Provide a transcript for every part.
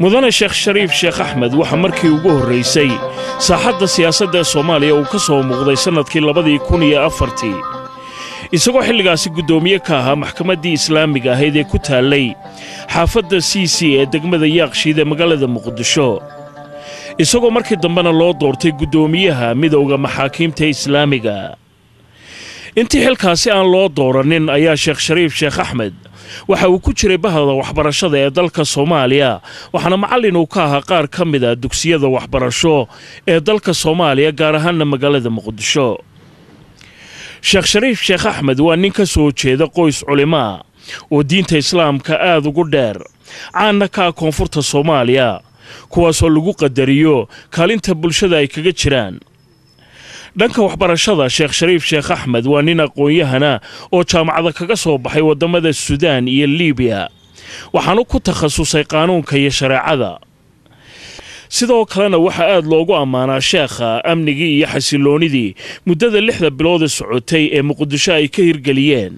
mudane sheekh shariif sheekh axmed waxa markii ugu horeysay saaxadda siyaasadda Soomaaliya uu ka soo muuqday sanadkii 2004 isagoo xilligaasi gudoomiye ka ahaa maxkamaddii islaamiga ahayd ee ku taalay xaafadda CC ee degmada Yaaqshiid ee magaalada Muqdisho isagoo markii dambena loo doortay gudoomiyaha midowga maxaakiimta islaamiga intii xilkaasi aan loo dooranin ayaa sheekh shariif sheekh axmed waxa uu ku jiray bahda waxbarashada ee dalka Soomaaliya waxaana macallin uu ka ahaa qaar ka mid ah dugsiyada waxbarasho ee dalka Soomaaliya gaar ahaan magaalada Muqdisho sheekh shariif sheekh axmed waa nin ka soo jeeda qoys culimo oo diinta islaamka aad ugu dheer caana ka koonfurta Soomaaliya kuwaas oo lagu qadariyo kaalinta bulshada ay kaga jiraan dhanka waxbarashada sheekh shariif sheekh axmed waa nin aqoon-yahana oo jaamacada kaga soo baxay wadamada Suudaan iyo Liibiya waxaanu ku takhasusay qaanuunka iyo shareecada sidoo kalena waxa aad loogu amaanaa sheekha amnigii iyo xasiloonidii muddada 6 bilood socotay ee Muqdisho ay ka hirgeliyeen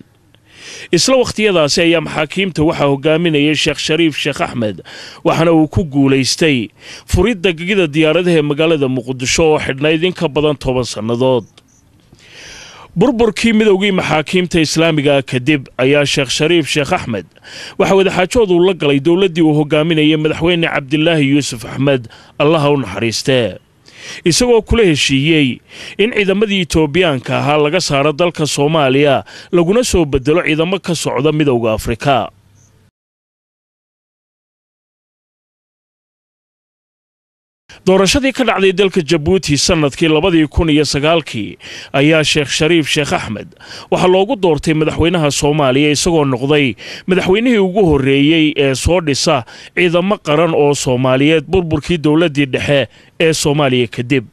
isla waqtiyadaasi ayaa maxaakiimta waxa hogaaminayay sheekh shariif sheekh axmed waxaana uu ku guuleystay furidda gegida diyaaradaha magaalada Muqdisho oo xidhnayd in ka badan 10 sanadood burburkii midowgii maxaakiimta islaamiga kadib ayaa sheekh shariif sheekh axmed waxa wadaxaajoodu la galay dawladdii uu hogaaminayay madaxweyne Cabdilaahi Yuusuf Axmed Allah u naxariistee isagoo kula heshiiyay in ciidamadii Itoobiyaanka ahaa laga saaro dalka Soomaaliya laguna soo bedelo ciidamo ka socda midowga Afrika doorashadii ka dhacday dalka Djibouti sanadkii 2009 ayaa sheekh shariif sheekh axmed waxa loogu doortay madaxweynaha Soomaaliya isagoo noqday madaxweynihii ugu horeeyay ee soo dhisa ciidamo qaran oo Soomaaliyeed burburkii dawladdii dhexe ee Soomaaliya kadib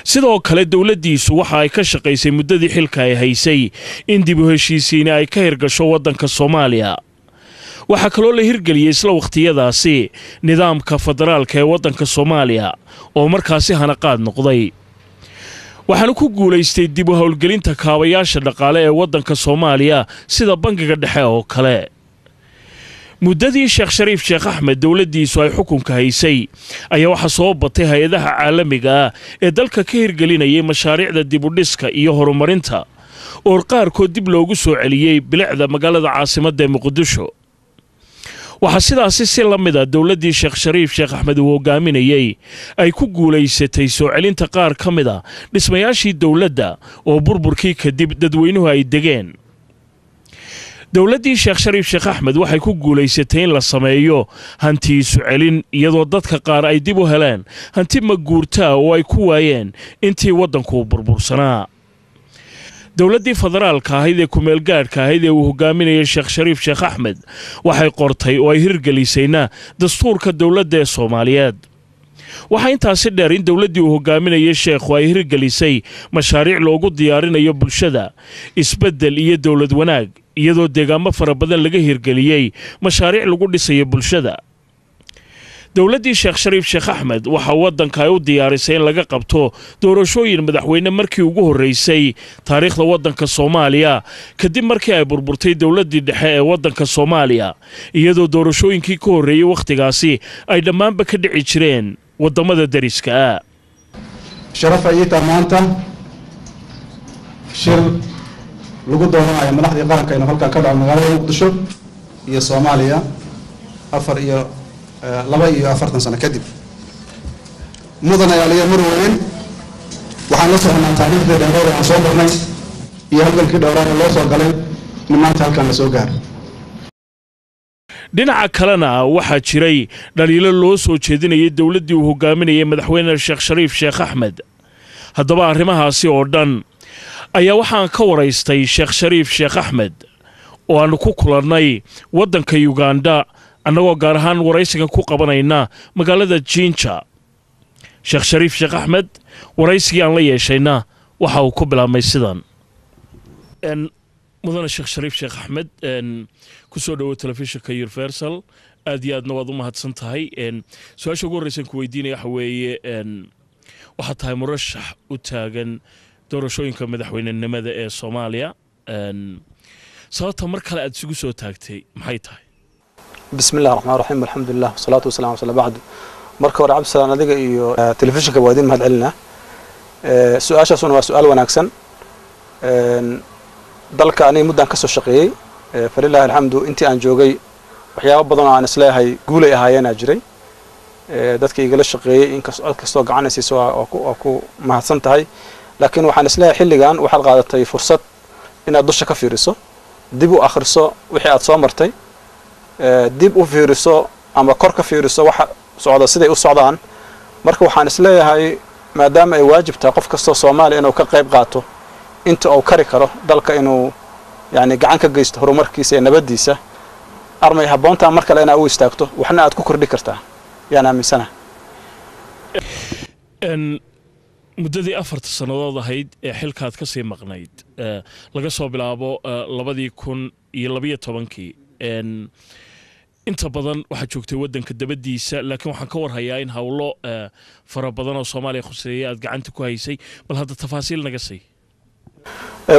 sidoo kale dawladdiisu waxa ay ka shaqaysay muddadii xilka ay haysay in dib u heshiisiin ay ka hirgasho waddanka Soomaaliya waxa kaloo la hirgeliyay isla waqtiyadaasi nidaamka federaalka ee waddanka Soomaaliya oo markaasi hanaqaad noqday waxaanu ku guuleystay dib u hawlgelinta kaabayaasha dhaqaale ee waddanka Soomaaliya sida bangiga dhexe oo kale muddadii sheekh shariif sheekh axmed dawladdiisu ay xukunka haysay ayaa waxa soo batay hay'adaha caalamiga ah ee dalka ka hirgelinayay mashaariicda dib u dhiska iyo horumarinta oo qaarkood dib loogu soo celiyay bilicda magaalada caasimadda Muqdisho waxa sidaasi si la mid ah dawladdii sheekh shariif sheekh axmed uu hogaaminayay ay ku guuleysatay soo celinta qaar ka mid ah dhismayaashii dawladda oo burburkii kadib dadweynuhu ay degeen dawladdii sheekh shariif sheekh axmed waxay ku guuleysatay in la sameeyo hanti soo celin iyadoo dadka qaar ay dib u heleen hanti maguurta oo ay ku waayeen intii waddanku burbursanaa dawladdii federaalka ahayd ee kumeel gaadhka ahayd ee uu hogaaminayay sheekh shariif sheekh axmed waxay qortay oo ay hirgelisayna dastuurka dawladda ee Soomaaliyeed waxa intaasi dheer in dawladdii uu hogaaminayay sheekhu ay hirgelisay mashaariic loogu diyaarinayo bulshada isbedel iyo dawlad wanaag iyadoo deegaamo fara badan laga hirgeliyay mashaariic lagu dhisayo bulshada dawladdii sheekh shariif sheekh axmed waxa waddanka ay u diyaarisay in laga qabto doorashooyin madaxweyne markii ugu horeysay taariikhda waddanka Soomaaliya kadib markii ay burburtay dawladdii dhexe ee waddanka Soomaaliya iyadoo doorashooyinkii ka horeeyay waqtigaasi ay dhammaanba ka dhici jireen wadamada dariska ah sharaf ayta maanta shir lagu dooranayo madaxdii qaranka ee halka ka dhacay magaalada Muqdisho iyo Soomaaliya 42 sano kadib mudane aliya marweyn waxaan la soconaa taariikhda dheer ee aan soo marnay iyo halkii dhowraan loo soo galay maanta halkan la soo gaaray dhinaca kalena waxa jiray dhaliilo loo soo jeedinayay dawladdii uu hogaaminayay madaxweyne sheekh shariif sheekh axmed haddaba arrimahaasi oo dhan ayaa waxaan ka waraystay sheekh shariif sheekh axmed oo aan ku kulannay waddanka Uganda annagoo gaar ahaan waraysigan ku qabanaynaa magaalada Jinja. Sheekh Shariif Sheekh Axmed waraysigii aan la yeeshayna waxa uu ku bilaabmay sidan. mudane Sheekh Shariif Sheekh Axmed ku soo dhawo telefishinka Universal aad iyo aadna waad u mahadsan tahay. su-aasha ugu horreysan ku weydiinaya waxa weeye waxaa tahay murashax u taagan doorashooyinka madaxweynenimada ee Soomaaliya. sababta mar kale aad isugu soo taagtay maxay tahay? bismillaahir rahmaanir rahiim alxamdulilah wasalaatu wasalaamu calaa bacdu. marka hore cabdisalaan adiga iyo telefishinka waa idin mahad celinaa. su-aashaasuna waa su-aal wanaagsan. dalka aniga muddaan ka soo shaqeeyey falilaahi alxamdu intii aan joogay waxyaabo badan oo aan isleeyahay guulay ahaayeenaa jiray. dadka igala shaqeeyey inkastoo gacanaysiisa waa ku mahadsan tahay, laakiin waxaan isleeyahay xilligan waxaad qaadatay fursad inaad dusha ka fiiriso, dib u akhriso wixii aad soo martay, dib u fiiriso ama kor ka fiiriso waxa socda siday u socdaan. marka waxaan isleeyahay maadaama ay waajib tahay qof kastoo Soomaali inuu ka qayb qaato inta uu kari karo dalka inuu yani gacan ka geysto horumarkiisa iyo nabadiisa, armay habboontaa mar kale inaad u istaagto waxna aad ku kordhi kartaa yaan aaminsanahay. muddadii 4 sannadood ahayd ee xilkaad ka sii maqnayd laga soo bilaabo 2012 inta badan waxaa joogtay waddanka dabadiisa, laakiin waxaan ka warhayaa in hawlo fara badan oo Soomaaliya khuseeya aad gacanta ku haysay, bal hadda tafaasiil naga sii.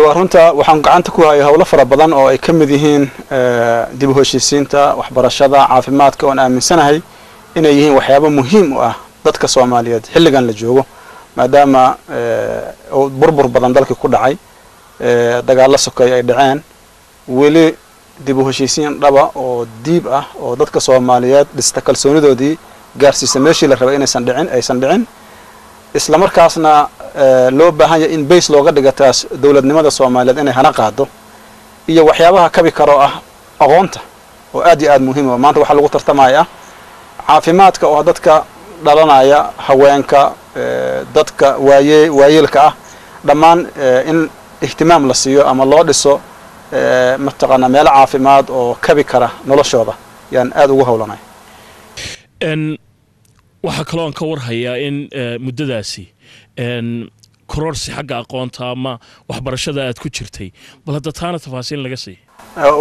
waa runta waxaan gacanta ku hayay hawlo fara badan oo ay ka mid yihiin dib u heshiisiinta, waxbarashada, caafimaadka oo aan aaminsanahay inay yihiin waxyaabo muhiim u ah dadka Soomaaliyeed xilligan la joogo, maadaama burbur badan dalkii ku dhacay, dagaallo sokeey ay dhaceen, weli dib u heshiisiin dhaba oo diib ah oo dadka Soomaaliyeed dhista kalsoonidoodii gaarsiisa meeshii la rabay aysan dhicin, isla markaasna loo baahan yahay in base looga dhigo taas dawladnimada Soomaaliyeed inay hana qaado, iyo waxyaabaha kabi karo ah aqoonta oo aad iyo aad muhiim ah. maanta waxa lagu tartamayaa caafimaadka oo dadka dhalanaya, haweenka, dadka waayeelka ah dhammaan in ihtimaam la siiyo ama loo dhiso mataqaana meel caafimaad oo kabi kara noloshooda yaan aad ugu hawlanay. waxaa kaloo aan ka warhayaa in muddadaasi kororsi xagga aqoonta ama waxbarashada aad ku jirtay, bal hadda taana tafaasiil naga sii.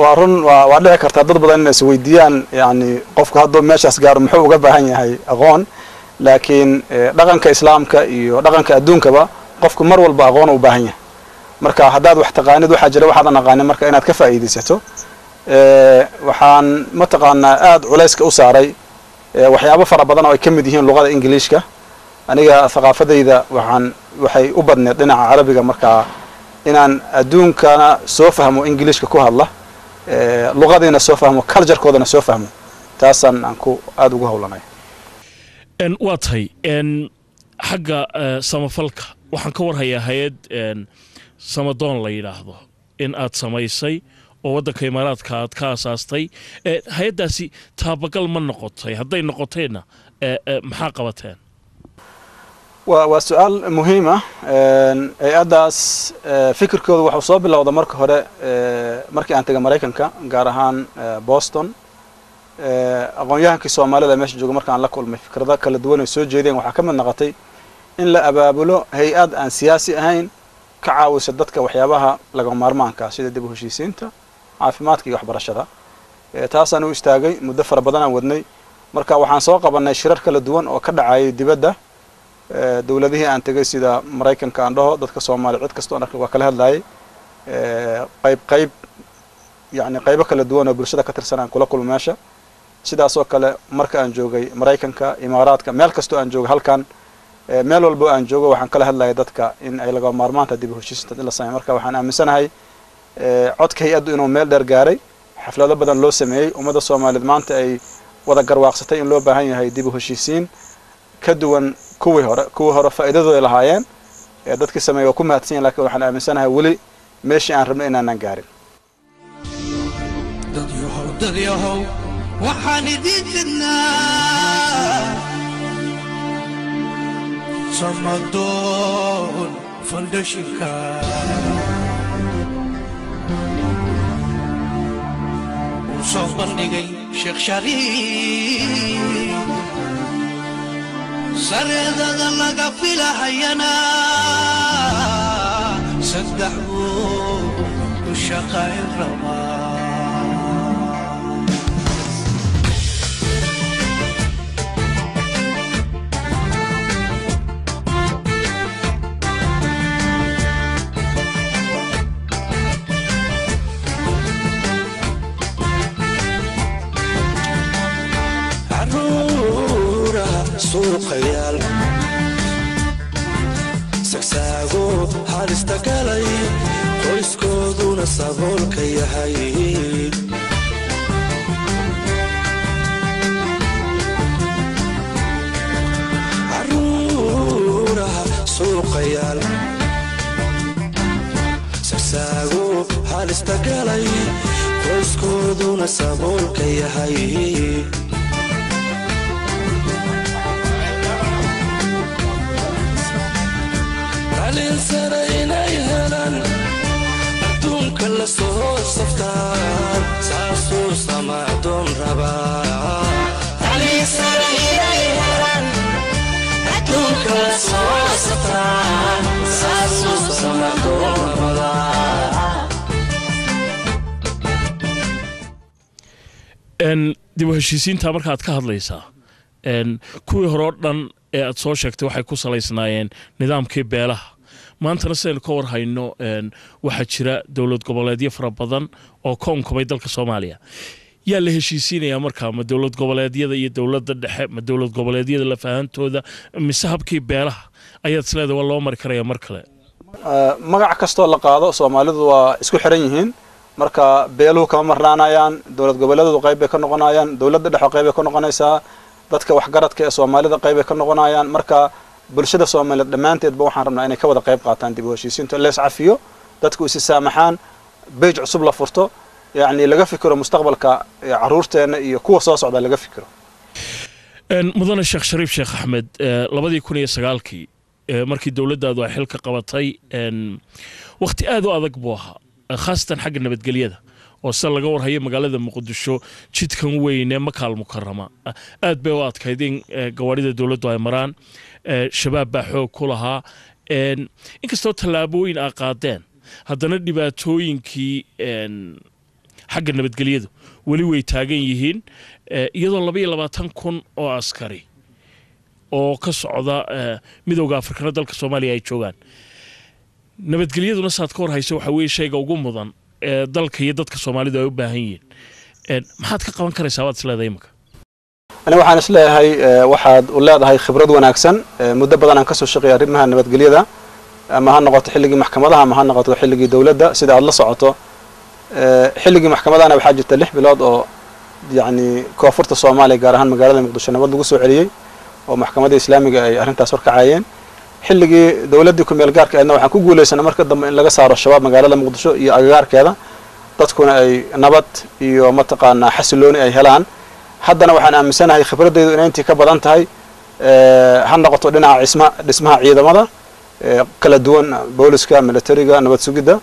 waa run waa dhici kartaa dad badan inay isweydiiyaan yani qofku hadduu meeshaas gaaro muxuu uga baahan yahay aqoon, laakiin dhaqanka islaamka iyo dhaqanka adduunkaba qofku mar walba aqoon u baahan yahay. marka haddaad wax taqaanid waxaa jira waxaadan aqaanin marka inaad ka faa'iidaysato. waxaan mataqaanaa aad culayska u saaray waxyaabo fara badan oo ay ka mid yihiin luqada Ingiliishka. aniga thaqaafadayda waxay u badneed dhinaca Carabiga, marka inaan adduunkana soo fahmo Ingiliishka ku hadla, luqadiina soo fahmo, culture-koodana soo fahmo, taasaan aan ku aad ugu hawlanay. waa tahay xagga samafalka waxaan ka warhayaa hay'ad samadoon la yidhaahdo in aad samaysay oo waddanka Imaaraadka aad ka asaastay. hay'addaasi taabagal ma noqotay? hadday noqotayna maxaa qabateen? waa su-aal muhiim ah. hay-addaas fikirkooda waxuu soo bilowda marka hore markii aan tegay Maraykanka, gaar ahaan Boston. aqoon-yahankii Soomaalida meesha jooga markaan la kulmay fikrado kala duwan ay soo jeedeen, waxaa ka mid noqotay in la abaabulo hay-ad aan siyaasi ahayn ka caawisa dadka waxyaabaha laga maarmaanka sida dib u heshiisiinta, caafimaadka iyo waxbarashada. taasaan u istaagay muddo fara badan aan wadnay. marka waxaan soo qabanay shirar kala duwan oo ka dhacay dibadda. dawladihii aan tegay sida Maraykanka aan dhaho, dadka Soomaaliyeed cid kastoo waa kala hadlayay, qayb yani qaybo kala duwan oo bulshada ka tirsan aan kula kulmo meesha. sidaas oo kale marka aan joogay Maraykanka, Imaaraadka, meel kastoo aan joogo halkan, meel walba aan joogo waxaan kala hadlayay dadka in ay laga maarmaanta dib u heshiisiinta in la sameeyo. marka waxaan aaminsanahay codka hay-addu inuu meel dheer gaaray, xaflado badan loo sameeyey, ummadda Soomaaliyeed maanta ay wada garwaaqsatay in loo baahan yahay dib u heshiisiin ka duwan kuwii hore faa'iidadooda lahaayeen. dadkii sameeyay waa ku mahadsan yihiin, laakiin waxaan aaminsanahay weli meeshii aan rabnay inaanan gaarin. waxaan idin jirnaa Samadoon Foundationka soo bandhigay sheekh shariif sareedada laga filahayana saddex buu ku shaqayn rabaa suuqayaal sagsaago halista galay qoyskooduna saboolka yahay caruuraha suuqayaal sagsaago halista galay qoyskooduna saboolka yahay inay helaan adduunka la soo saftaan saasuu samaadoon rabaa dib u heshiisiinta markaad ka hadlaysaa kuwii hore oo dhan ee aad soo sheegtay waxay ku salaysnaayeen nidaamkii beelaha maantana sidaynu ka war hayno waxaa jira dowlad goboleedyo fara badan oo ka unkumay dalka Soomaaliya yaa la heshiisiinaya markaa ma dowlad goboleedyada iyo dowladda dhexe ma dowlad goboleedyada la faahantooda mise habkii beelaha ayaad isleedahay waa loo mari karaya mar kale magac kastoo la qaado Soomaalidu waa isku xiran yihiin marka beeluhu kama marnaanayaan dowlad goboleedyadu qayb bay ka noqonayaan dowladda dhexe qayb bay ka noqonaysaa dadka wax garadka ee Soomaalida qayb ay ka noqonayaan marka bulshada Soomaaliyeed dhamaanteed ba waxaan rabnaa inay ka wada qayb qaataan dib u heshiisiinta la iscafiyo dadku is saamaxaan beej cusub la furto يعني laga fikiro mustaqbalka caruurteena iyo kuwa soo socda laga fikiro mudane Sheekh Shariif Sheekh Ahmed 2019 markii dawladdaadu ay xilka qabatay waqti aad u adag buu ahaa khaasatan xagga nabadgelyada oo sal laga warhayo magaalada Muqdisho jidkan weyn ee Makaal Mukarrama aad bay u adkaydeen gawaarida dawladdu ay maraan shabaab baa xoog ku lahaa inkastoo tallaabooyin ay qaadeen haddana dhibaatooyinkii xagga nabadgelyadu wali way taagan yihiin iyadoo 22,000 oo askari oo ka socda midowga Afrikada dalka Soomaaliya ay joogaan nabadgelyaduna saad ka warhayso waxa weeye shayga ugu mudan dalka iyo dadka Soomaalidu ay u baahan yihiin maxaad ka qaban karaysaa waad isleedahay imka أنا waxaan isleeyahay waxaad u leedahay khibrad wanaagsan muddo badan aan ka soo shaqeeyay arrimaha nabadgelyada ama ha noqoto xilligii maxkamadaha ama ha noqoto xilligii dawladda sida aad la socoto xilligii maxkamadana waxaa jirta 6 bilood oo yani koonfurta Soomaaliya gaar ahaan magaalada Muqdisho nabad lagu soo celiyay oo maxkamadda islaamiga ay arrintaas warkacayeen xilligii dawladda ku meel gaarka ayna waxaan ku guuleysanay marka dambe in laga saaro shabaab magaalada Muqdisho iyo agagaarkeeda dadkuna ay nabad iyo mataqaana xasilooni ay helaan haddana waxaan aaminsanahay khibradeydu inay intii ka badan tahay ha noqoto dhinaca dhismaha ciidamada kala duwan booliska militariga nabad sugidda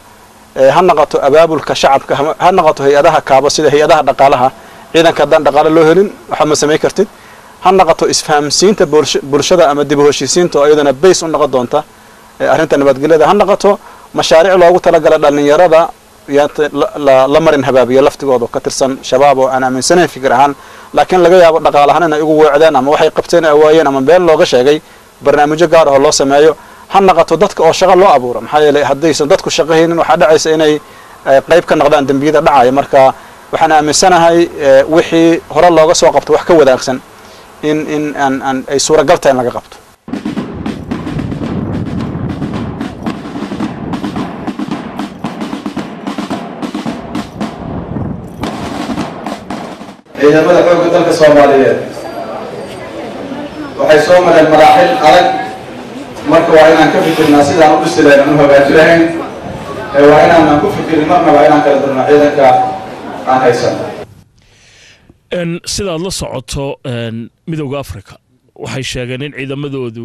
ha noqoto abaabulka shacabka ha noqoto hay'adaha kaaba sida hay'adaha dhaqaalaha ciidanka haddaan dhaqaale loo helin waxa ma sameey kartid ha noqoto isfahamsiinta bulshada ama dib u heshiisiinta oo iyadana base u noqon doonta arrinta nabadgelyada ha noqoto mashaariic loogu talagalay dhalinyarada la marin habaabiyo laftigooda ka tirsan shabaab oo aan aaminsanayn fikir ahaan laakiin laga yaabo dhaqaalahan inay ugu weecdeen ama waxay qabteen ay waayeen ama been looga sheegay barnaamijyo gaar ah oo loo sameeyo ha noqoto dadka oo shaqo loo abuuro maxaa yeelay haddaysan dadku shaqahaynin waxa dhacaysa inay qayb ka noqdaan dambiyada dhacaya marka waxaan aaminsanahay wixii hore looga soo qabto wax ka wadaagsan in ay suuragal tahay in laga qabto ciidamada xoogga dalka Soomaaliyeed waxay soo mareen maraaxil adag marka waa inaan ka fikirnaa sidaan u dhisi lahayn ama hagaajin lahayn waa inaan ku fikirin marna waa inaan kala dirno ciidanka aan haysano sidaad la socoto midowga Afrika waxay sheegeen in ciidamadoodu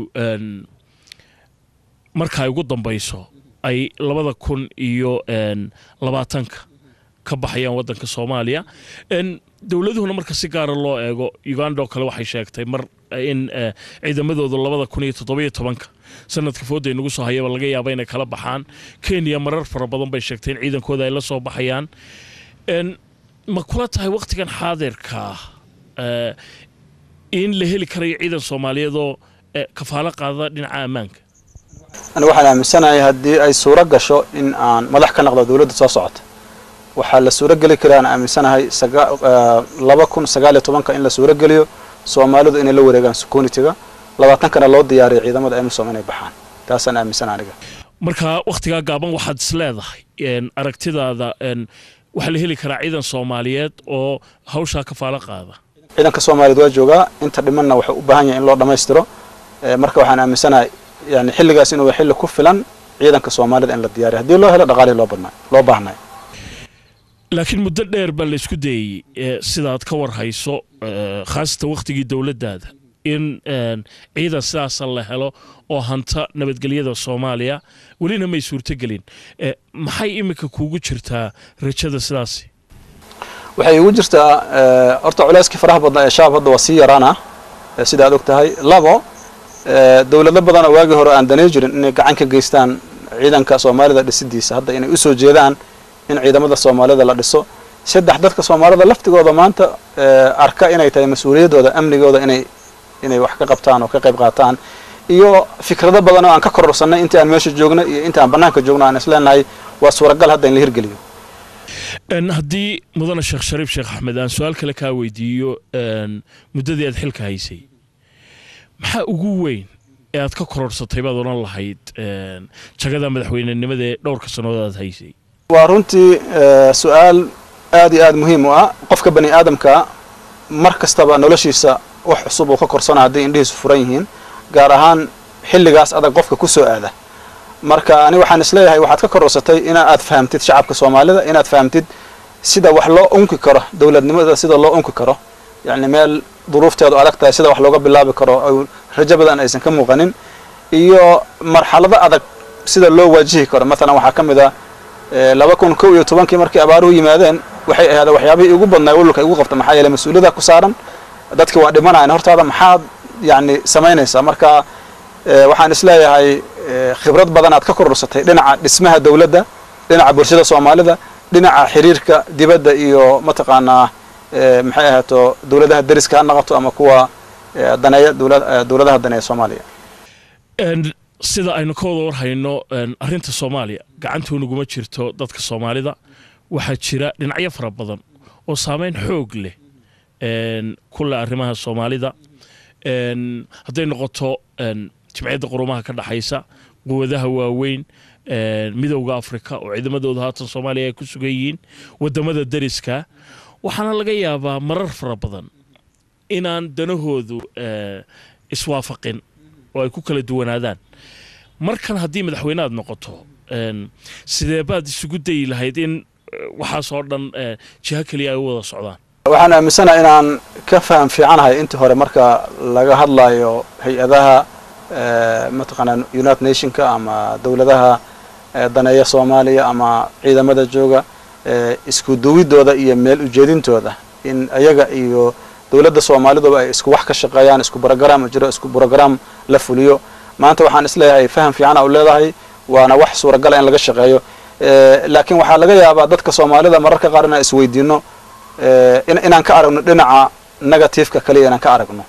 marka ay ugu dambayso ay 2020 ka baxayaan wadanka Soomaaliya dowladuhuna marka si gaara loo eego Uganda oo kale waxay sheegtay mar in ciidamadoodu 2017 sanadka fooday nagu soo hayaba laga yaabo inay kala baxaan Kenya marar fara badan bay sheegtay in ciidankooda ay la soo baxayaan ma kula tahay waqtigan xaadirka in la heli karayo ciidan Soomaaliyeed oo kafaalo qaada dhinaca ammaanka أنا waxaan aaminsanahay haddii ay suura gasho in aan madax ka noqdo dawladda soo socota waxaa la suura gali karaa aan aaminsanahay 2019 in la suura galiyo Soomaalidu inay la wareegaan security-ga 20 kana loo diyaariyo ciidamada AMISOM inay baxaan taasaan aaminsanahay aniga marka waqtiga gaaban waxaad isleedahay aragtidaada waxa la heli karaa ciidan Soomaaliyeed oo hawsha kafaalo qaada ciidanka Soomaaliyeed waa joogaa inta dhimanna waxa u baahan yahay in loo dhameystiro marka waxaan aaminsanahay يعني xilligaas inuu xilli ku filan ciidanka Soomaalida in la diyaariyo hadii loo helo dhaqaale loo baahnay laakiin muddo dheer baa la isku dayay sidaad ka war hayso khaasatan waqtigii dawladdaada in ciidan sidaas la helo oo hanta nabadgelyada Soomaaliya walina may suurtagelin maxay imika kuugu jirtaa rajada sidaas waxay ugu jirtaa horta culeyska faraha badan ee shaab hadda wasi yaraana sida aad ogtahay labo dawladda badan oo waagi hore aan danay jirin inay gacan ka geystaan ciidanka Soomaalida dhisidiisa hadda inay u soo jeedaan in ciidamada Soomaalida la dhiso saddex dadka Soomaalida laftigooda maanta arka inay tahay mas'uuliyadooda amnigooda inay wax ka qabtaan oo ka qayb qaataan iyo fikrado badan oo aan ka kororsanay inta aan meesha joogno iyo inta aan banaanka joogno aan isleenahay waa suuragal hadda in la hirgeliyo haddii mudane Sheekh Shariif Sheekh Axmed aan su'aal kale ka weydiiyo muddadii aad xilka haysay maxaa ugu weyn ee aad ka kororsatay baad oran lahayd jagada madaxweynenimada dhowrka sanadood aad haysay waa runtii su'aal aad iyo aad muhiim u ah qofka bani aadamka mar kastaba noloshiisa wax cusub oo ka korsana haddii indhihiisu furan yihiin gaar ahaan xilligaas adag qofka ku soo aada marka ani waxaan isleeyahay waxaad ka kororsatay in aad fahamtid shacabka Soomaalida inaad fahamtid sida wax loo unki karo dawladnimada sida loo unki karo يعني meel duruufteedu adag tahay sida wax looga bilaabi karo oo rajo badan aysan ka muuqanin iyo marxalada adag sida loo wajihi karo mesela waxa kamid ah 2011 markii abaaruhu yimaadeen waxay ahayd waxyaabihii ugu badnaa walka ugu qabta maxaa yeelay mas'uuliyadda ku saaran dadka waa dhimanayaan hortaada maxaad yani sameynaysaa marka waxaan isleeyahay khibrad badan aad ka kororsatay dhinaca dhismaha dawladda dhinaca bulshada Soomaalida dhinaca xiriirka dibadda iyo mataqaanaa maxay ahaato dawladaha dariska noqoto ama kuwa daneeya dawladaha daneeya Soomaaliya sida aynu ka wada warhayno arinta Soomaaliya gacantoona guma jirto dadka Soomaalida waxa jira dhinacyo fara badan oo saameyn xoog leh kulla arrimaha Soomaalida haday noqoto jimciyadda qurumaha ka dhaxaysa quwadaha waaweyn midowga Afrika oo ciidamadooda haatan Soomaaliya ay ku sugan yihiin wadamada dariska waxaana laga yaabaa marar fara badan inaan danahoodu iswaafaqin oo ay ku kala duwanaadaan markan haddii madaxweynaad noqoto sidee baad isugu dayi lahayd in waxaas oo dhan jiha kaliya ay u wada socdaan waxaan aaminsanahay inaan ka faham fiicanahay intii hore marka laga hadlayo hay'adaha mataqaanaa United Nationska ama dawladaha daneeya Soomaaliya ama ciidamada jooga isku duwidooda iyo meel u jeedintooda in ayaga iyo dawladda Soomaalidu ay isku wax ka shaqeeyaan isku program la fuliyo maanta waxaan isleeyahay faham fiican oo leedahay waana wax suuragal in laga shaqeeyo laakiin waxa laga yaabaa dadka Soomaalida mararka qaar inay isweydiino inaan ka aragno dhinaca negative-ka kaliya inaan ka aragno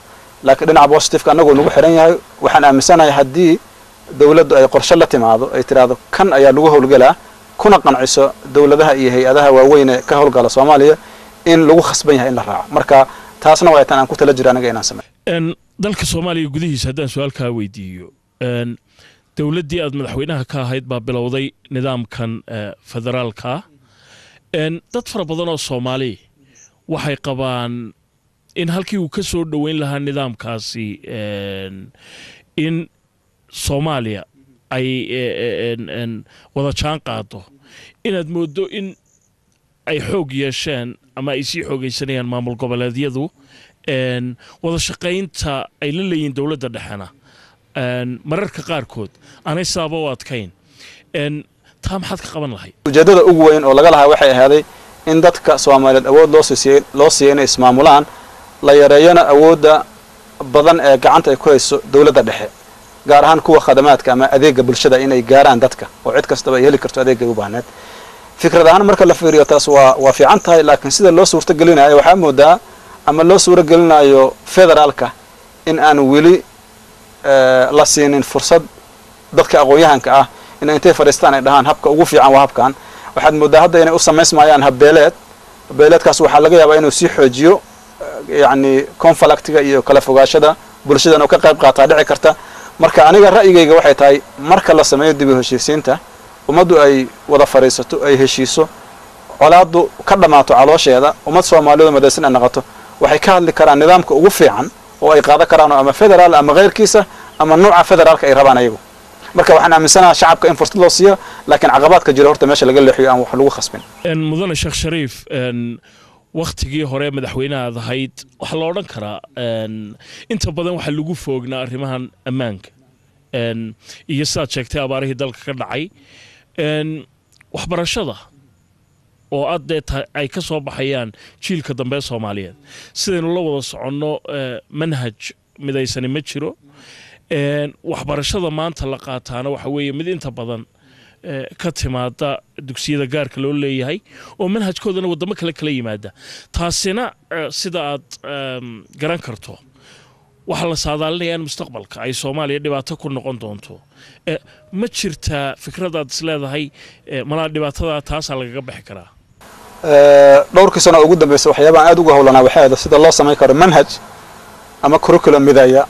laakiin dhinaca positive-ka anagu nagu xiran yahay waxaan aaminsanahay haddii dawladdu ay qorshe la timaado ay tiraado kan ayaa lagu howlgalaa kuna qanciso dawladaha iyo hay'adaha waaweyn ka howlgala Soomaaliya in lagu khasban yahay in la raaco marka taasna waa tan aan ku tala jiro anaga inaan sameeyo dalka Soomaaliya gudihiisa haddaan su'aal ka weydiiyo dawladdii aad madaxweynaha ka ahayd baa bilowday nidaamkan federaalka dad fara badan oo Soomaali waxay qabaan in halkii uu ka soo dhaweyn lahaa nidaamkaasi in Soomaaliya ay wada jaan qaado inaad moodo in ay xoog yeesheen ama ay sii xoogaysanayaan maamul goboleedyadu wada shaqaynta ay la leeyihiin dawladda dhexena mararka qaarkood aanay sabab u adkayn taa maxaad ka qaban lahayd ujeedada ugu weyn oo laga lahaa waxay ahaaday in dadka Soomaaliyeed awood loo siiyay inay ismaamulaan la yareeyana awoodda badan ee gacanta ay ku hayso dawladda dhexe gaar ahaan kuwa khadamaadka ama adeega bulshada inay gaaraan dadka oo cid kastaba ay heli karto adeegga u baahneed fikrad ahaan marka la fiiriyo taas waa fiican tahay laakiin sida loo suurta gelinayo waxa moodaa ama loo suura gelinayo federaalka in aan weli la siinin fursad dadka aqoon-yahanka ah in intay fariistaan ay dhahaan habka ugu fiican waa habkan waxaad moodaa hadda inay u samaysmayaan habbeeleedkaas waxaa laga yaabaa inuu sii xoojiyo yani conflictiga iyo kala fogaashada bulshadana oo ka qayb qaataa dhici karta marka aniga ra'yigayga waxay tahay marka la sameeyo dib u heshiisiinta ummaddu ay wada fariisato ay heshiiso colaadu ka dhamaato caloosheeda ummad Soomaaliyeed madaysan ay noqoto waxay ka hadli karaan nidaamka ugu fiican oo ay qaadan karaan ama federaal ama qeyrkiisa ama nooca federaalka ay rabaan ayagu marka waxaan aaminsanahay shacabka in fursad loo siiyo laakiin caqabadka jira horta meesha laga leexiyo aan wax lagu khasbin mudane Sheekh Shariif waqtigii hore madaxweynaha ahayd waxa la oran karaa inta badan waxa lagu foognaa arrimahan ammaanka iyo saad sheegtay abaarihii dalka ka dhacay waxbarashada oo ay ka soo baxayaan jiilka dambe Soomaaliyeed sidaynu la wada soconno manhaj midaysan ma jiro waxbarashada maanta la qaataana waxa weeye mid inta badan ka timaada dugsiyada gaarka loo leeyahay oo manhajkoodana wadamo kala yimaada taasina sida aad garan karto waxa la saadaalinayaa mustaqbalka ay Soomaaliya dhibaato ku noqon doonto ma jirta fikradaad isleedahay malaa dhibaatada taas laga bixi karaa dhowrkii sano ugu dambeysay waxyaabaha aad ugu hawlanaa waxay sida loo sameyn karo manhaj ama curriculum midaya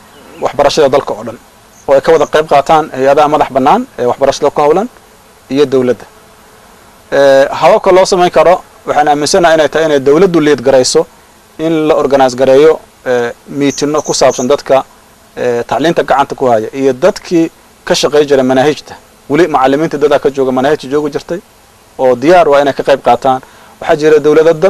waxbarashada dalka oo dhan oo ay ka wada qayb qaataan hay'adaha madax bannaan ee waxbarashada ku hawlan iyo dawladda hababka loo sameyn karo waxaan aaminsanahay inay tahay inay dawladdu lead garayso in la organize gareeyo meetingno ku saabsan dadka tacliinta gacanta ku haya iyo dadkii ka shaqeey jiray manhajta wali macallimiinta dadka ka jooga manhajta joogu jirtay oo diyaar waa inay ka qayb qaataan waxaa jira dawladda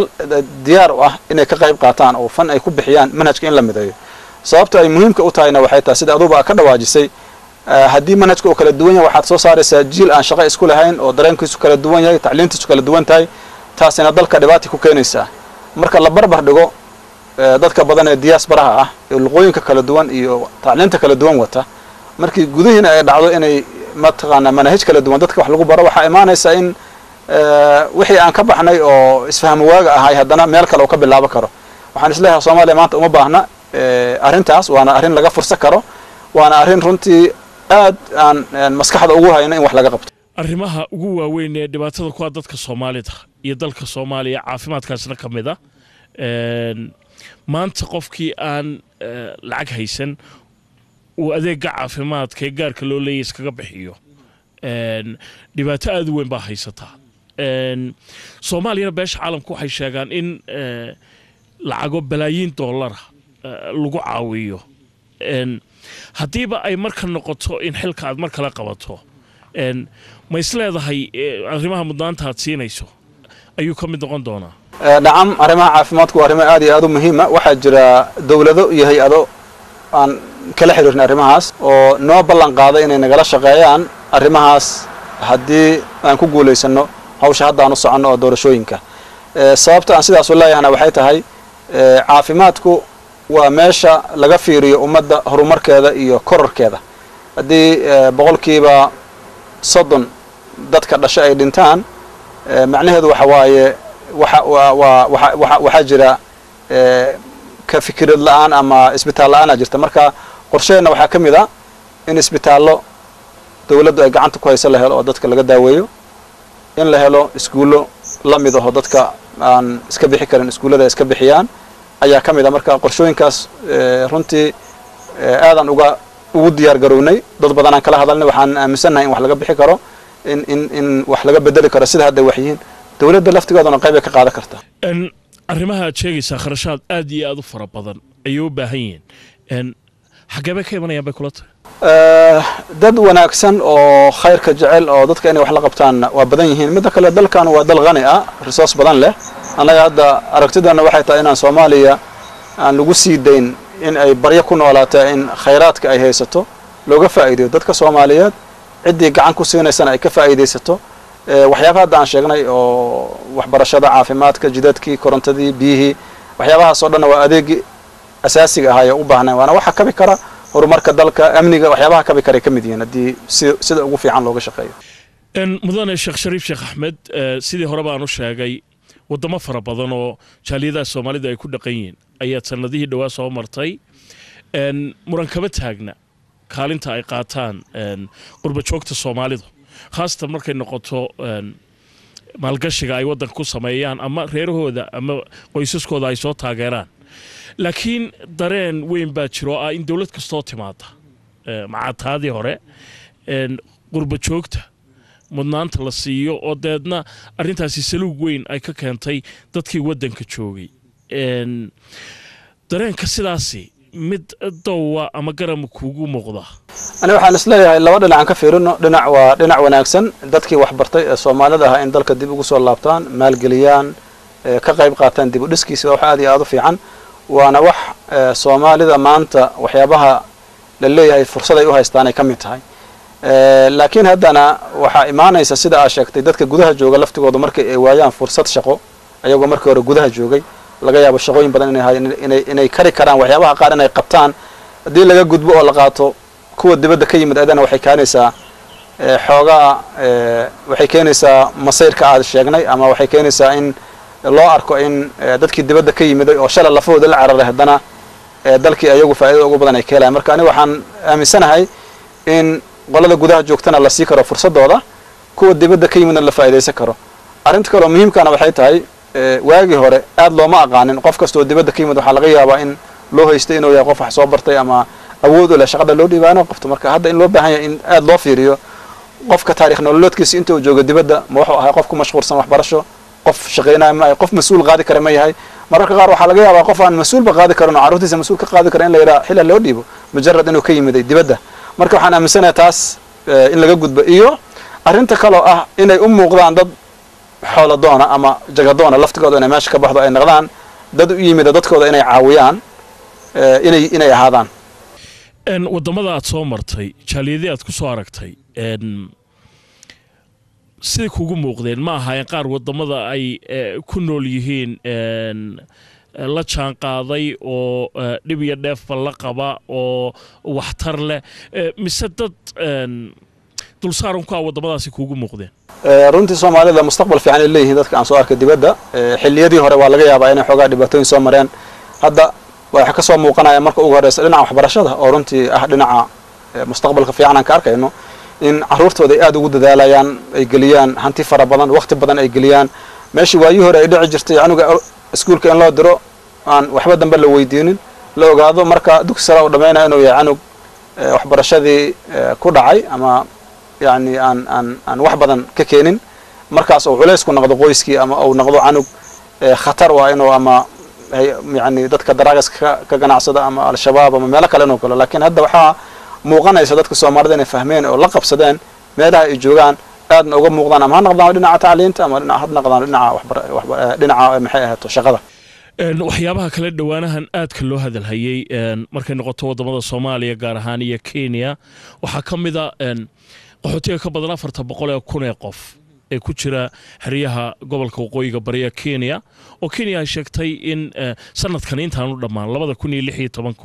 diyaar u ah inay ka qayb qaataan oo fan ay ku bixiyaan manhajka in la mideeyo sababta ay muhiimka u tahayna waxay tahay sida aduba ka dhawaajisay haddii manhajka uu kala duwan yahay waxaad soo saaraysaa jiil aan shaqo isku lahayn oo dareenkiisu kala duwan yahay tacliintiisu kala duwan tahay taasina dalka dhibaato ku keenaysa marka la barbar dhigo dadka badan ee diaspora ah ee luqooyinka kala duwan iyo tacliinta kala duwan wata markii gudaheena ay dhacdo inay mataqaana manhaj kala duwan dadka wax lagu baro waxa imaanaysa in wixii aan ka baxnay oo isfaham waaga ahay haddana meel kale oo ka bilaabo karo waxaan isleeyahay Soomaaliya maanta uma baahna arrintaas waana arrin laga fursan karo waana arrin runtii aad aan maskaxda ugu hayno in wax laga qabto arrimaha ugu waaweyn ee dhibaatada ku ah dadka Soomaalida iyo dalka Soomaaliya caafimaadkaasna kamid ah maanta qofkii aan lacag haysan uu adeegga caafimaadka ee gaarka loo leeyahay iskaga bixiyo dhibaato aad u weyn baa haysata Soomaaliyana beesha caalamku waxay sheegaan in lacago balaayiin dollar lagu caawiyo haddiiba ay marka noqoto in xilka aad mar kala qabato ma isleedahay arrimaha mudnaanta aad siinayso ayuu ka mid noqon doonaa nacam arrimaha caafimaadku waa arrimo aad iyo aad u muhiim ah waxaa jira dawlado iyo hay'ado aan kala xiriirnay arrimahaas oo noo ballan qaaday inay nagala shaqeeyaan arrimahaas haddii aan ku guulaysano hawsha hadda aan u soconno oo doorashooyinka sababta aan sidaas u leeyahayna waxay tahay caafimaadku waa meesha laga fiiriyo ummadda horumarkeeda iyo kororkeeda haddii boqolkiiba 30 dadka dhashay ay dhintaan macnaheedu waxa waaye waxa jira ka fikrad la'aan ama isbitaal la'aan jirta marka qorsheena waxa kamid ah in isbitaallo dawladdu ay gacanta ku hayso la helo oo dadka laga daaweeyo in la helo iskuulo la mid ah dadka aan iska bixi karin iskuulada iska bixiyaan ayaa kamid ah marka qorshooyinkaas runtii aadan ugu diyaar garownay dad badan aan kala hadalnay waxaan aaminsanahay in wax laga bixi karo in wax laga bedeli karo sida hadda waxyiin dawladda laftigeedana qayb ka qaadan karta arrimaha aad sheegaysaa kharashaad aad iyo aad u fara badan ayay u baahan yihiin xageebay ka imanayaan bay kula tahay dad wanaagsan oo khayrka jecel oo dadka inay wax la qabtaan waa badan yihiin midda kale dalkan waa dal qani ah resource badan leh anaga hadda aragtidana waxay tahay inaan Soomaaliya aan lagu sii dayn in ay baryo ku noolaato in khayraadka ay haysato looga faa'iideeyo dadka Soomaaliyeed cidii gacan ku siinaysan ay ka faa'iideysato waxyaabaha hadda aan sheegnay oo waxbarashada caafimaadka jidadkii korontadii biyihii waxyaabahaas oo dhan waa adeegi asaasiga ah ee u baahnaa waana waxa kabi kara horumarka dalka amniga waxyaabaha kabi kara ka mid yihiin haddii sida ugu fiican looga shaqeeyo mudane sheekh shariif sheekh axmed sidii hore baan u sheegay wadamo fara badan oo jaaliyadaha Soomaalidu ay ku dhaqan yihiin ayaa sanadihii dhawaa soo martay muran kaba taagna kaalinta ay qaataan qurba joogta Soomaalidu khaasatan markay noqoto maalgashiga ay wadanka ku sameeyaan ama reerahooda ama qoysaskooda ay soo taageeraan laakiin dareen weyn baa jiro in dawlad kastoo timaada macaataadii hore qurba joogta mudnaanta la siiyo oo deedna arrintaasi saluug weyn ay ka keentay dadkii wadanka joogay dareenka sidaasi mid dawwa ama garam kuugu muuqda أنا waxaan isleeyahay laba dhinac aan ka fiirino dhinac waa dhinac wanaagsan dadkii wax bartay ee Soomaalida ah in dalka dib ugu soo laabtaan maalgeliyaan ka qayb qaataan dib u dhiskiisa wax aad iyo aad u fiican waana wax Soomaalida maanta waxyaabaha la leeyahay fursad ay u haystaan ay ka mid tahay laakiin haddana waxa imaanaysa sida aad sheegtay dadka gudaha jooga laftigooda markay ay waayaan fursad shaqo ayagoo markii hore gudaha joogay laga yaabo shaqooyin badan inay kari karaan waxyaabaha qaar inay qabtaan haddii laga gudbo oo la qaato kuwa dibadda ka yimid ayadana waxay keenaysaa xoogaa waxay keenaysaa masayrka aad sheegnay ama waxay keenaysaa in loo arko in dadkii dibadda ka yimid oo shalay lafooda la cararay haddana dalkii ayagu faa'iido ugu badan ay ka helayaan marka aniga waxaan aaminsanahay in qolada gudaha joogtana la sii karo fursadooda kuwa dibadda ka yimidna la faa'iideysan karo arrinta kale oo muhiimkana waxay tahay waagii hore aad looma aqaanin qof kasta oo dibadda ka yimid waxaa laga yaabaa in loo haystay inuu yahay qof wax soo bartay ama awood u leh shaqada loo dhiibaano qofta marka hadda in loo baahan yahay in aad loo fiiriyo qofka taariikh nololeedkiisa inta uu joogo dibadda ma wuxuu ahay qof ku mashquulsan waxbarasho qof shaqeynaya ma qof mas'uul qaadi kara ma yahay mararka qaar waxaa laga yaabaa qof aan mas'uulba qaadi karin oo carruurtiisa mas'uul ka qaadi kara in la yidhaa xilli loo dhiibo mujarrad inuu ka yimiday dibadda marka waxaan aaminsanahay taas in laga gudbo iyo arrinta kaloo ah inay u muuqdaan dad xoolo doona ama jagadoona laftigooda inay meesha ka baxdo ay noqdaan dad u yimid dadkooda inay caawiyaan inay ahaadaan wadamada aad soo martay jaaliyadii aad ku soo aragtay siday kugu muuqdeen ma ahaayeen qaar wadamada ay ku nool yihiin la jaan qaaday oo dhib iyo dheefba la qaba oo waxtar leh mise dad dulsaaran ku ah wadamadaasi kugu muuqdeen runtii Soomaalida mustaqbal fiican ay leeyihiin dadka aan soo arkay dibadda xilliyadii hore waa laga yaabaa inay xogaa dhibaatooyin soo mareen hadda waxa ka soo muuqanaya marka ugu horeysa dhinaca waxbarashada oo runtii ah dhinaca mustaqbalka fiican aan ka arkayno in carruurtooda ay aad ugu dadaalayaan ay geliyaan hanti fara badan waqti badan ay geliyaan meeshii waayii hore ay dhici jirtay anuga iskuulka in loo diro aan waxba dambe la weydiinin la ogaado marka dugsi sare u dhameynaa inuu yahay anug waxbarashadii ku dhacay ama yani aan wax badan ka keenin markaas oo culays ku noqdo qoyskii ama uu noqdo anug khatar waa inuu ama يعني dadka daraagas ka ganacsada ama al-shabaab ama meel kale inuu galo laakiin hadda waxa muuqanaysa dadka Soomaalida inay fahmeen oo la qabsadeen meelaha ay joogaan aadna uga muuqdaan ama noqdaan dhinaca tacliinta ama noqdaan dhinaca maxay ahaato shaqada waxyaabaha kale dhawaanahan aadka loo hadalhayay markay noqoto wadamada Soomaaliya gaar ahaan iyo Kenya waxa kamid ah qaxootiga ka badan 400,000 qof ee ku jira xiriyaha gobolka waqooyiga bariga Kenya oo Kenya ay sheegtay in sanadkan intaan u dhamaan 2016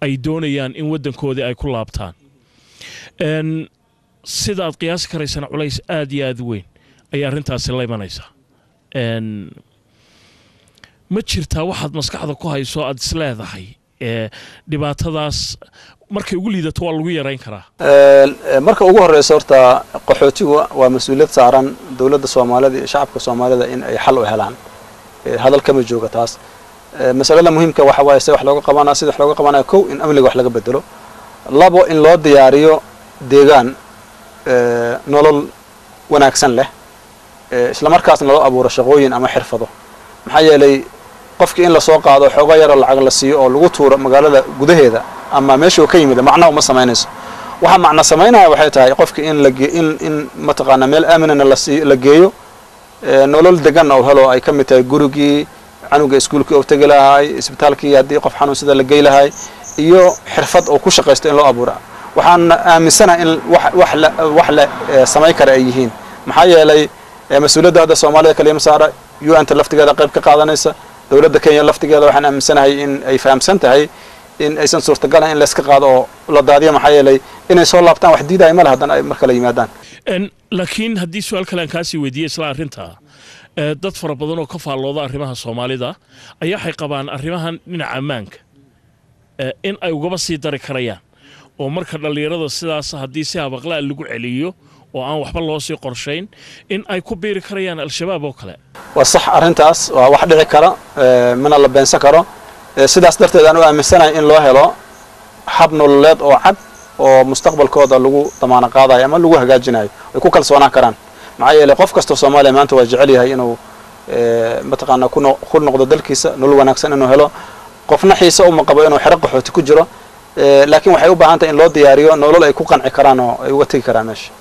ay doonayaan in wadankoodii ay ku laabtaan sida aad qiyaas karaysana culays aad iyo aad weyn ay arrintaasi la imanaysaa ma jirtaa waxaad maskaxda ku hayso aad isleedahay dhibaatadaas markay ugu liidato waa lagu yareyn karaa marka ugu horeyso horta qaxootigu waa mas'uuliyad saaran dawladda Soomaalida iyo shacabka Soomaalida in ay xal u helaan hadal kama jooga taas mas'alada muhiimka waxa waaye wax looga qabanaa sida wax looga qabanaa kow in amniga wax laga bedelo labo in loo diyaariyo deegaan nolol wanaagsan leh isla markaasna loo abuuro shaqooyin ama xirfado maxaa yeelay qofkii in la soo qaado xogo yar oo lacag la siiyo oo lagu tuuro magaalada gudaheeda ama meesha uu ka yimid macna uma sameynayso waxa macna sameynaya waxay tahay qofkii in mataqaana meel aaminana la geeyo nolol degan oo helo ay ka mid tahay gurigii canuga iskuulkii oo tagi lahaay isbitaalkii haddii qof xanuunsada la geey lahaay iyo xirfad oo ku shaqeysto in loo abuuro waxaan aaminsanahay in wax la sameyn kara ay yihiin maxaa yeelay mas-uuliyadda hadda Soomaaliya kaliya saara UN ta laftigeeda qayb ka qaadanaysa dawladda Kenya laftigeeda waxaan aaminsanahay in ay fahamsan tahay in aysan suurtagal ahayn in la iska qaado oo la daadiyo maxaa yeelay inay soo laabtaan wax diiday ma lahadan ay marka la yimaadaan laakiin haddii su'aal kale aan kaasii weydiiyey isla arrintaa dad fara badan oo ka faallooda arrimaha Soomaalida ayaa waxay qabaan arrimahan dhinaca ammaanka in ay ugaba sii dari karayaan oo marka dhalinyarada sidaas haddii si habaqlaa lagu celiyo oo aan waxba loo sii qorshayn in ay ku biiri karayaan al-shabaab oo kale waa sax arrintaas waa wax dhici kara mana la beensan karo sidaas darteed aan u aaminsanahay in loo helo hab nololeed oo cad oo mustaqbalkooda lagu damaana qaadayo ama lagu hagaajinayo ay ku kalsoonaan karaan maxaa yeelay qof kasta Soomaaliya maanta waa jecel yahay inuu mataqaana ku noqdo dalkiisa nolol wanaagsan inuu helo qofna xiisa uma qabo inuu xiraq qaxooti ku jiro laakiin waxay u baahan tahay in loo diyaariyo nolol ay ku qanci karaan oo ay uga tagi karaan meesha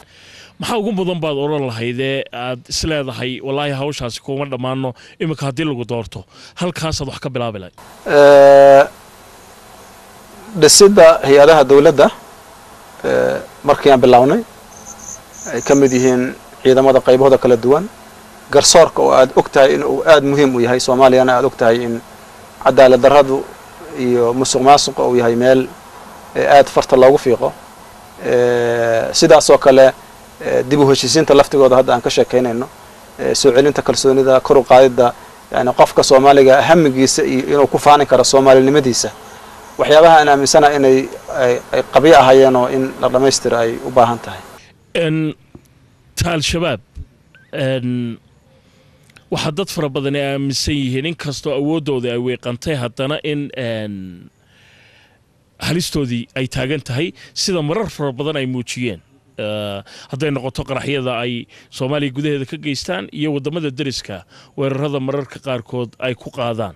maxaa ugu badan baad oran lahaydee aad isleedahay wallaahi hawshaasi kuma dhammaano iminka haddii lagu doorto halkaasaad wax ka bilaabi lahayd dhisidda hay-adaha dawladda markii aan bilownay ay ka mid yihiin ciidamada qaybahooda kala duwan garsoorka oo aad ogtahay in uu aad muhiim u yahay Soomaaliyana aad ogtahay in cadaalad darradu iyo musuqmaasuqa uu yahay meel aad farta loogu fiiqo sidaas oo kale dib u heshiisiinta laftigooda hadda aan ka sheekaynayno soo celinta kalsoonida kor u qaadida yani qofka Soomaaliga ahamigiisa inuu ku faanin karo Soomaalinimadiisa waxyaabaha aan aaminsanahay inay ay qabiyo ahayeen oo in la dhameystiro ay u baahan tahay al-shabaab waxa dad fara badan ay aaminsan yihiin in kastoo awoodooda ay weeqantay haddana in halistoodii ay taagan tahay sida marar fara badan ay muujiyeen hadday noqoto qaraxyada ay Soomaaliya gudaheeda ka geystaan iyo wadamada dariska weerarada mararka qaarkood ay ku qaadaan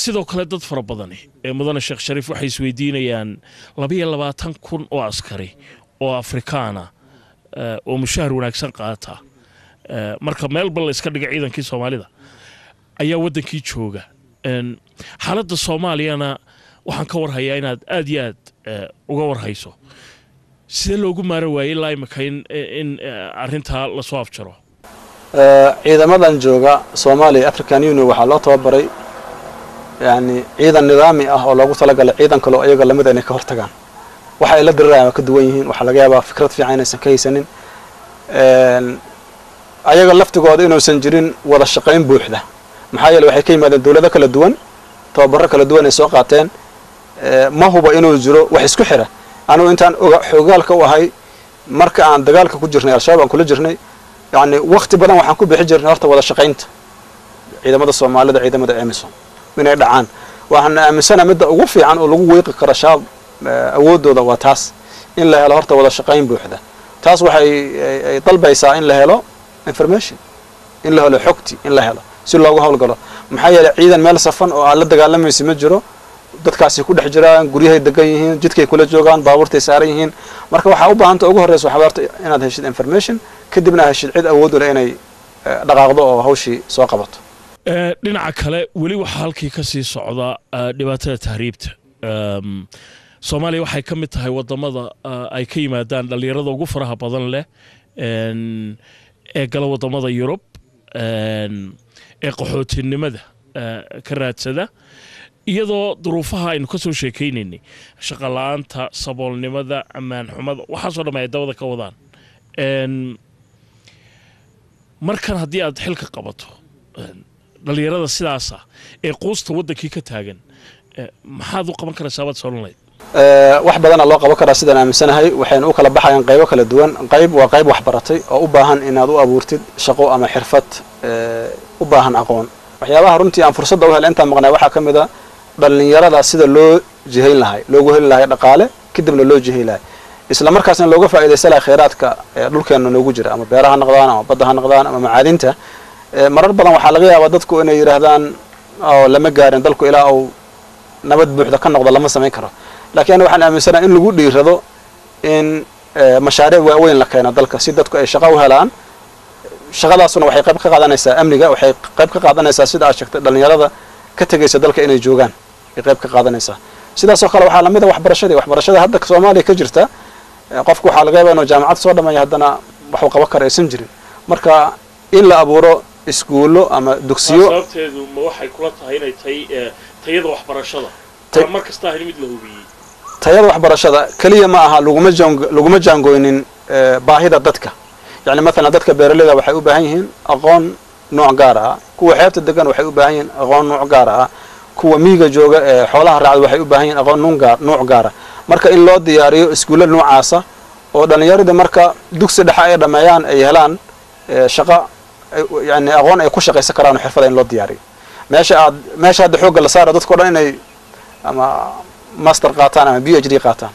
sidoo kale dad fara badan mudane Sheekh Shariif waxay isweydiinayaan 22,000 oo askari oo Afrikaana oo mushahar wanaagsan qaata marka meel bal iska dhiga ciidankii Soomaalida ayaa wadankii jooga xaaladda Soomaaliyana waxaan ka warhayaa inaad aad iyo aad uga warhayso sida loogu maara waayay ilaa imika in arrintaa la soo afjaro ciidamadan jooga Soomaaliya African Union waxaa loo tababaray yani ciidan nidaami ah oo loogu talagalay ciidan kale oo ayaga lamid ah inay ka hortagaan waxa ay la dirirayaan ka duwan yihiin waxa laga yaabaa fikrad fiican inaysan ka haysanin ayaga laftigooda inaysan jirin wada shaqayn buuxda maxaa yeelay waxay ka yimaadeen dawlado kala duwan tababaro kala duwan ay soo qaateen ma hubo inuu jiro wax isku xira anu intaan xogaalka u ahay marka aan dagaalka ku jirnay al-shabaab aan kula jirnay yani waqti badan waxaan ku bixi jirnay horta wada shaqaynta ciidamada Soomaalida ciidamada AMISOM inay dhacaan waxaan aaminsanahay midda ugu fiican oo lagu weeqi karo shabaab awoodooda waa taas in la helo horta wada shaqayn buuxda taas waxay dalbaysaa in la helo information in la helo xogti in la helo si loogu hawlgalo maxaa yeelay ciidan meel safan oo aan la dagaalamayso ma jiro dadkaasi ku dhex jiraan guryahay degan yihiin jidkay kula joogaan baabuurtay saaran yihiin marka waxa u baahan tahay ugu horeyso waxa barta inaad heshid information kadibna heshid cid awood u leh inay dhaqaaqdo oo hawshii soo qabato dhinaca kale wali waxa halkii ka sii socda dhibaatada tahriibta Soomaaliya waxay ka mid tahay wadamada ay ka yimaadaan dhalinyarada ugu faraha badan leh ee gala wadamada Yurub ee qaxootinimada ka raadsada iyadoo duruufaha aynu ka soo sheekaynay shaqo la'aanta saboolnimada ammaan xumada waxa soo dhameeyay dawada ka wadaan markan haddii aad xilka qabato dhalinyarada sidaas ah ee quusta wadankii ka taagan maxaad u qaban karaysaa baad soolanay wax badan loo qaban karaa sidaan aaminsanahay waxayna u kala baxayaan qaybo kala duwan qayb waa qayb wax baratay oo u baahan inaad u abuurtid shaqo ama xirfad u baahan aqoon waxyaabaha runtii aan fursad u helay inta maqnaa waxa kamid ah dhalinyarada sida loo jihayn lahay loogu heli lahay dhaqaale kadibna loo jihayn lahay isla markaasna looga faa'iideysan lahay kheyraadka dhulkeena noogu jira ama beeraha noqdaan ama badda ha noqdaan ama macaadinta marar badan waxaa laga yaabaa dadku inay yiraahdaan oo lama gaarin dalku ilaa uu nabad buuxda ka noqdo lama sameyn karo laakiin waxaan aaminsanahay in lagu dhiirado in mashaariic waaweyn la keeno dalka si dadku ay shaqo u helaan shaqadaasuna waxay qayb ka qaadanaysaa amniga waxay qayb ka qaadanaysaa sida aad sheegtay dhalinyarada ka tagaysa dalka inay joogaan ay qayb ka qaadanaysaa sidaas oo kale waxaa lamid ah waxbarashada hadda Soomaaliya ka jirta qofku waxa laga yaabaa inuu jaamacad soo dhameeyo haddana waxu qaban kara aysan jirin marka in la abuuro iskuulo ama dugsiyo sababteedu ma waxay kula tahay inay tahay tayada waxbarashada mar kasta ah mid la hubiyay tayada waxbarashada kaliya ma aha laguma jaangooynin baahida dadka yani مثلا dadka beeraleyda waxay u baahan yihiin aqoon nooc gaar ah kuwa xeebta degan waxay u baahan yihiin aqoon nooc gaar ah kuwa miiga jooga ee xoolaha raacda waxay u baahan yihiin aqoon nooc gaar ah marka in loo diyaariyo iskuulo noocaas ah oo dhalinyarada marka dugsi dhexe ay dhameeyaan ay helaan shaqo yani aqoon ay ku shaqaysan karaan xirfad in loo diyaariyo meesha hadda xoogga la saaro dadka dhan inay ama master qaataan ama PhD qaataan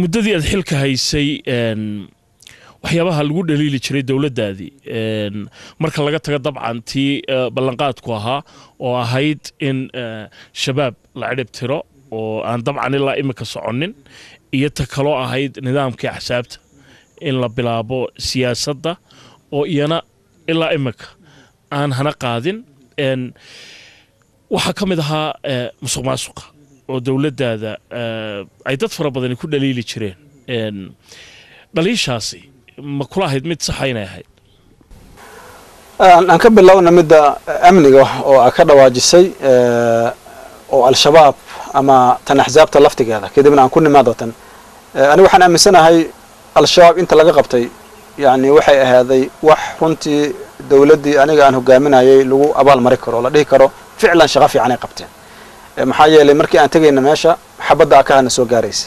muddadii aad xilka haysay waxyaabaha lagu dhaliili jiray dawladdaadii marka laga tago dabcan tii ballanqaadku ahaa oo ahayd in shabaab la cidhib tiro oo aan dabcan ilaa imika soconin iyo ta kaloo ahayd nidaamkii axsaabta in la bilaabo siyaasadda oo iyana ilaa imika aan hana qaadin waxaa ka mid ahaa musuq maasuqa oo dawladdaada ay dad fara badani ku dhaliili jireen dhaliishaasi ma kula ahayd mid saxa inay ahayd aan ka bilowna midda amniga oo ka dhawaajisay oo al-shabaab ama tan axsaabta laftigeeda kadibna aan ku nimaado tan ani waxaan aaminsanahay al-shabaab inta laga qabtay yani waxay ahaaday wax runtii dawladdii aniga aan hogaaminayay lagu abaal mari karo la dhihi karo ficlan shaqo fiican ay qabteen maxaa yeelay markii aan tegayna meesha xabadda akahana soo gaaraysa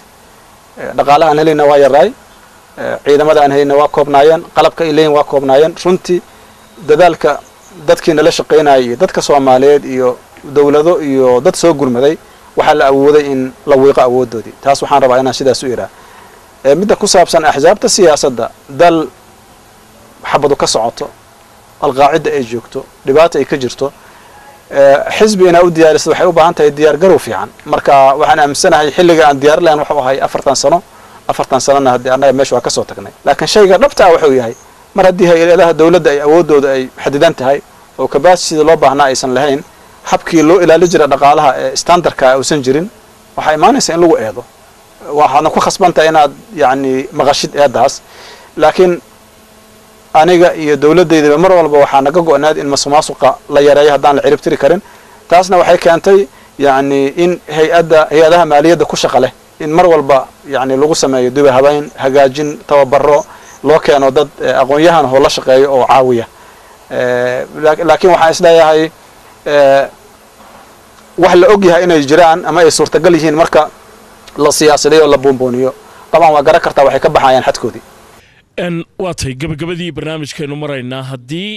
dhaqaalaha aan helayna waa yaraay ciidamada aan helayna waa koobnaayeen qalabka ay leeyihin waa koobnaayeen runtii dadaalka dadkii nala shaqaynayay iyo dadka Soomaaliyeed iyo dawlado iyo dad soo gurmaday waxa la awooday in la wiiqo awoodoodii taas waxaan rabaa inaan sidaas u iraa midda ku saabsan axsaabta siyaasadda dal xabadu ka socoto alqaacida ay joogto dhibaato ay ka jirto xisbi inaa u diyaariso waxay u baahan tahay diyaar garow fiican marka waxaan aaminsanahay xilliga aan diyaar lahayn wuxuu ahay 40 sanona haddii annaga meesha waa ka soo tagnay laakiin shayga dhabta ah wuxuu yahay mar haddii hay-adaha dawladda ay awoodooda ay xadidan tahay oo capacity loo baahnaa aysan lahayn habkii loo ilaali jira dhaqaalaha ee standardka uusan jirin waxaa imaanaysa in lagu eedo waxaadna ku khasbantahay inaad yani maqashid eedaas laakiin aniga iyo dawladdeydaba mar walba waxaa naga go'naad in musuqmaasuqa la yareeyo haddaan la cirib tiri karin taasna waxay keentay yani in hay-adaha maaliyadda ku shaqa leh in mar walba yani lagu sameeyo duba habayn hagaajin tababaro loo keeno dad aqoon-yahan oo la shaqeeyo oo caawiya laakiin waxaan isleeyahay wax la og yahay inay jiraan ama ay suurtagal yihiin marka la siyaasadayo la boonbooniyo طبعا waa garan kartaa waxay ka baxayaan xadkoodii waa tay gabagabadii barnaamijkeenu maraynaa haddii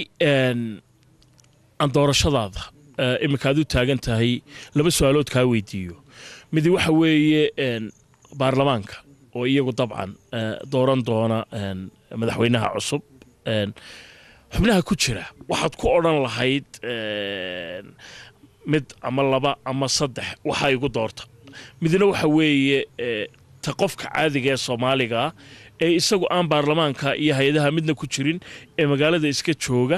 aan doorashadaada imika aad u taagan tahay laba su'aalood kaa weydiiyo mid waxa weeye baarlamaanka oo iyagu dabcan dooran doona madaxweynaha cusub xubnaha ku jira waxaad ku odhan lahayd mid ama laba ama saddex waxa igu doorta midna waxa weeye ta qofka caadiga ee Soomaaliga ee isagu aan baarlamaanka iyo hay'adaha midna ku jirin ee magaalada iska jooga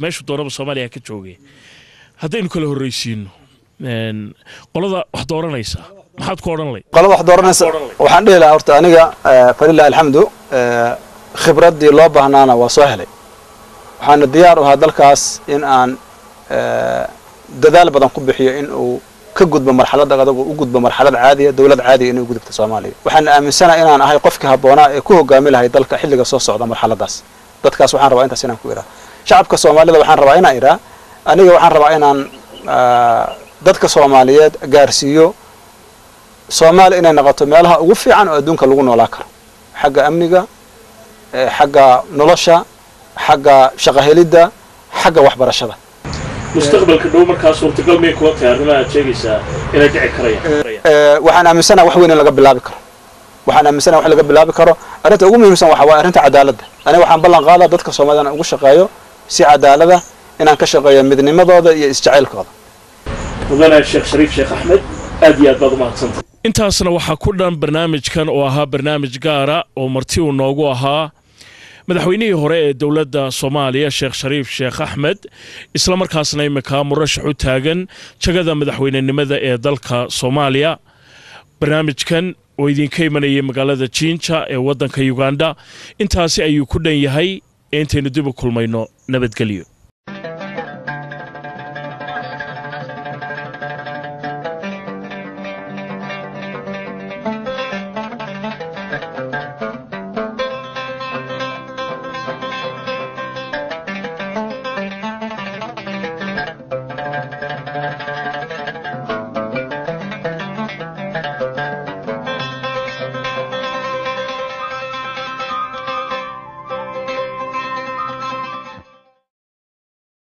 meesha dooraba Soomaaliya ka joogay haddaynu kala horreysiino qolada wax dooranaysa maxaad ku odhan lay qolada wax dooranaysa waxaan dhihi lahaa horta aniga falilah alxamdu khibradii loo baahnaana waa soo helay waxaana diyaar u ahaa dalkaas in aan dadaal badan ku bixiyo in uu ka gudbo marxaladda adag u gudbo marxalad caadi ah dawlad caadi ah inuu gudubto Soomaaliya waxaan aaminsanahay inaan ahay qofkii habboonaa ee ku hogaami lahay dalka xilliga soo socda marxaladaas dadkaas waxaan rabaa intaas inaan ku iraa shacabka Soomaalida waxaan rabaa inaan iraa aniga waxaan rabaa inaan dadka Soomaaliyeed gaarsiiyo Soomaaliya inay noqoto meelaha ugu fiican oo adduunka lagu noolaa karo xagga amniga xagga nolosha xagga shaqo helidda xagga waxbarashada mustaqbalka dhow markaas suurtagal ma ku tahay arrimaha sheegaysa inay dhici karayaan waxaan aaminsanahay wax weyn in laga bilaabi karo waxaan aaminsanahay wax laga bilaabi karo arinta ugu muhiimsan waxa waa arinta cadaaladda aniga waxaan ballan qaadaa dadka Soomaalida ugu shaqeeyo si cadaalada inaan ka shaqeeyo midnimadooda iyo isjaceylkooda mudane Sheekh Shariif Sheekh Axmed aad iyo aad baad mahadsantahay intaasna waxa ku dhan barnaamijkan oo ahaa barnaamij gaara oo marti uu noogu ahaa madaxweynihii hore ee dawladda Soomaaliya Sheekh Shariif Sheekh Axmed isla markaasna imika murashax u taagan jagada madaxweynenimada ee dalka Soomaaliya barnaamijkan oo idinka imanayay magaalada Jinja ee waddanka Uganda. Intaasi ayuu ku dhan yahay intaynu dib u kulmayno. Nabadgelyo.